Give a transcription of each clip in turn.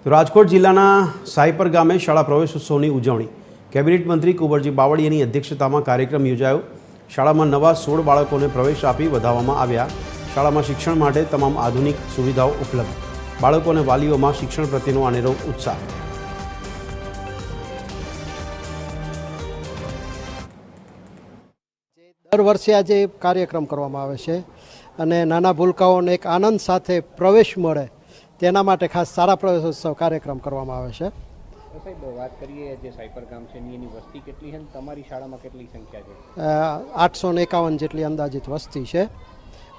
તો રાજકોટ જિલ્લાના સાયપર ગામે શાળા પ્રવેશોત્સવની ઉજવણી કેબિનેટ મંત્રી કુંવરજી બાવળિયાની અધ્યક્ષતામાં કાર્યક્રમ યોજાયો। શાળામાં નવા 16 બાળકોને પ્રવેશ આપી વધાવવામાં આવ્યા। શાળામાં શિક્ષણ માટે તમામ આધુનિક સુવિધાઓ ઉપલબ્ધ। બાળકો અને વાલીઓમાં શિક્ષણ પ્રત્યેનો અનેરો ઉત્સાહ। દર વર્ષે આજે કાર્યક્રમ કરવામાં આવે છે અને નાના ભૂલકાઓને એક આનંદ સાથે પ્રવેશ મળે તેના માટે ખાસ શાળા પ્રવેશોત્સવ કાર્યક્રમ કરવામાં આવે છે। સાહેબ વાત કરીએ જે સાયપર ગામ છે એની વસ્તી કેટલી છે તમારી શાળામાં કેટલી સંખ્યા છે? 851 જેટલી અંદાજિત વસ્તી છે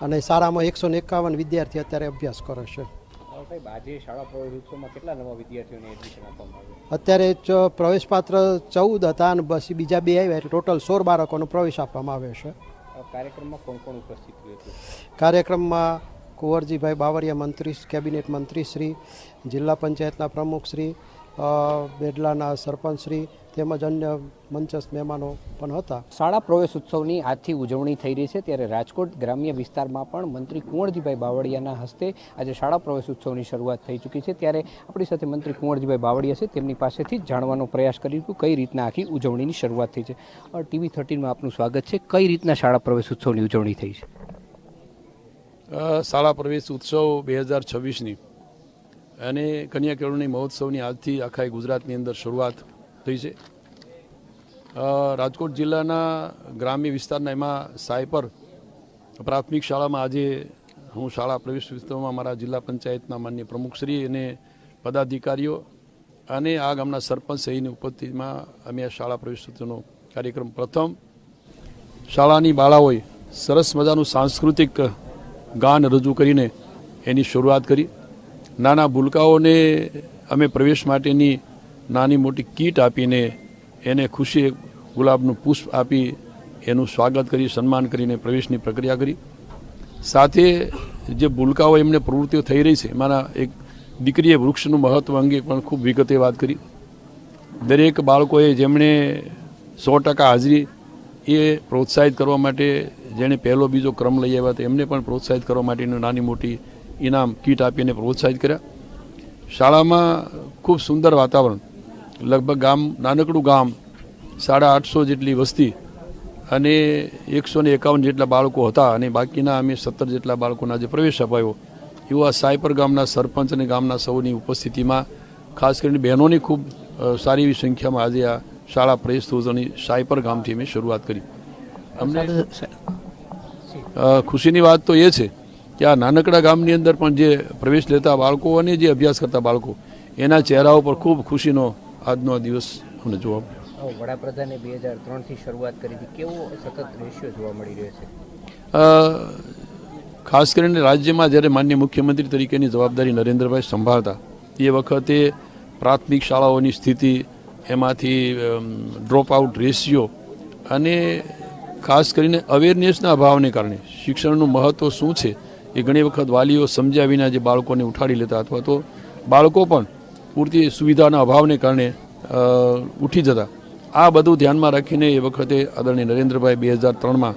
અને શાળામાં 151 વિદ્યાર્થી અત્યારે અભ્યાસ કરે છે। સાહેબ આજે શાળા પ્રવેશોત્સવમાં કેટલા નવા વિદ્યાર્થીઓને એડમિશન આપવામાં આવ્યું? અત્યારે પ્રવેશપાત્ર 14 હતા અને બસ બીજા 2 આવ્યા એટલે ટોટલ 16 બાળકોનો પ્રવેશ આપવામાં આવ્યો છે। કાર્યક્રમમાં કોણ કોણ ઉપસ્થિત રહ્યું હતું? કાર્યક્રમમાં કુંવરજીભાઈ બાવળિયા મંત્રી, કેબિનેટ મંત્રી શ્રી, જિલ્લા પંચાયતના પ્રમુખ શ્રી, બેડલાના સરપંચ શ્રી તેમજ અન્ય મંચસ્થ મહેમાનો પણ હતા। શાળા પ્રવેશોત્સવની આજથી ઉજવણી થઈ રહી છે ત્યારે રાજકોટ ગ્રામ્ય વિસ્તારમાં પણ મંત્રી કુંવરજીભાઈ બાવળિયાના હસ્તે આજે શાળા પ્રવેશોત્સવની શરૂઆત થઈ ચૂકી છે। ત્યારે આપણી સાથે મંત્રી કુંવરજીભાઈ બાવળિયા છે, તેમની પાસેથી જાણવાનો પ્રયાસ કરીશું કઈ રીતના આખી ઉજવણીની શરૂઆત થઈ છે। TV 13માં આપનું સ્વાગત છે। કઈ રીતના શાળા પ્રવેશોત્સવની ઉજવણી થઈ છે? શાળા પ્રવેશ ઉત્સવ 2026ની અને કન્યા કેળવણી મહોત્સવની આજથી આખા ગુજરાતની અંદર શરૂઆત થઈ છે। રાજકોટ જિલ્લાના ગ્રામ્ય વિસ્તારના એમાં સાયપર પ્રાથમિક શાળામાં આજે હું શાળા પ્રવેશ ઉત્સવમાં મારા જિલ્લા પંચાયતના માન્ય પ્રમુખશ્રી અને પદાધિકારીઓ અને આ ગામના સરપંચ સહિતની ઉપસ્થિતિમાં અમે આ શાળા પ્રવેશ ઉત્સવનો કાર્યક્રમ પ્રથમ શાળાની બાળાઓએ સરસ મજાનું સાંસ્કૃતિક ગાન રજૂ કરીને એની શરૂઆત કરી। નાના ભૂલકાઓને અમે પ્રવેશ માટેની નાની મોટી કીટ આપીને એને ખુશી ગુલાબનું પુષ્પ આપી એનું સ્વાગત કરી સન્માન કરીને પ્રવેશની પ્રક્રિયા કરી। સાથે જે ભૂલકાઓ એમને પ્રવૃત્તિઓ થઈ રહી છે એમાંના એક દીકરીએ વૃક્ષનું મહત્વ અંગે પણ ખૂબ વિગતે વાત કરી। દરેક બાળકોએ જેમણે 100% હાજરી એ પ્રોત્સાહિત કરવા માટે જેણે પહેલો બીજો ક્રમ લઈ આવ્યા હતા એમને પણ પ્રોત્સાહિત કરવા માટેનું નાની મોટી ઇનામ કીટ આપીને પ્રોત્સાહિત કર્યા। શાળામાં ખૂબ સુંદર વાતાવરણ, લગભગ નાનકડું ગામ, 850 જેટલી વસ્તી અને 151 જેટલા બાળકો હતા અને બાકીના અમે 17 જેટલા બાળકોના આજે પ્રવેશ અપાયો એવું આ સાયપર ગામના સરપંચ અને ગામના સૌની ઉપસ્થિતિમાં ખાસ કરીને બહેનોની ખૂબ સારી એવી સંખ્યામાં આજે આ શાળા પ્રવેશોત્સવની સાયપર ગામથી અમે શરૂઆત કરી। અમને ખુશીની વાત તો એ છે કે આ નાનકડા ગામની અંદર પણ જે પ્રવેશ લેતા બાળકો અને જે અભ્યાસ કરતા બાળકો એના ચહેરાઓ પર ખૂબ ખુશીનો આજનો દિવસ અમને જોવા મળ્યો। વડાપ્રધાને 2003થી શરૂઆત કરી હતી, કેવો સતત રેશિયો જોવા મળી રહ્યો છે? ખાસ કરીને રાજ્યમાં જ્યારે માન્ય મુખ્યમંત્રી તરીકેની જવાબદારી નરેન્દ્રભાઈ સંભાળતા એ વખતે પ્રાથમિક શાળાઓની સ્થિતિ, એમાંથી ડ્રોપ આઉટ રેશિયો અને ખાસ કરીને અવેરનેસના અભાવને કારણે શિક્ષણનું મહત્ત્વ શું છે એ ઘણી વખત વાલીઓ સમજ્યા વિના જે બાળકોને ઉઠાડી લેતા અથવા તો બાળકો પણ પૂરતી સુવિધાના અભાવને કારણે ઉઠી જતા। આ બધું ધ્યાનમાં રાખીને એ વખતે આદરણીય નરેન્દ્રભાઈ 2003માં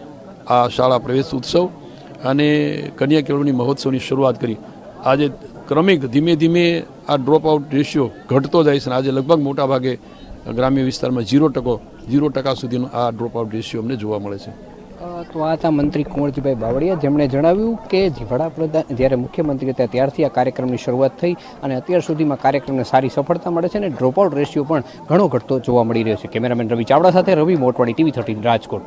આ શાળા પ્રવેશ ઉત્સવ અને કન્યા કેળવણી મહોત્સવની શરૂઆત કરી। આજે ક્રમિક ધીમે ધીમે આ ડ્રોપ આઉટ રેશિયો ઘટતો જાય છે અને આજે લગભગ મોટા ભાગે ગ્રામ્ય વિસ્તારમાં 0% સુધીનો આ ડ્રોપ આઉટ રેશિયો અમને જોવા મળે છે। તો આ હતા મંત્રી કુંવરજીભાઈ બાવળિયા, જેમણે જણાવ્યું કે વડાપ્રધાન જ્યારે મુખ્યમંત્રી હતા ત્યારથી આ કાર્યક્રમની શરૂઆત થઈ અને અત્યાર સુધીમાં કાર્યક્રમને સારી સફળતા મળે છે અને ડ્રોપ આઉટ રેશિયો પણ ઘણો ઘટતો જોવા મળી રહ્યો છે। કેમેરામેન રવિ ચાવડા સાથે રવિ મોટવાણી, TV 13 રાજકોટ।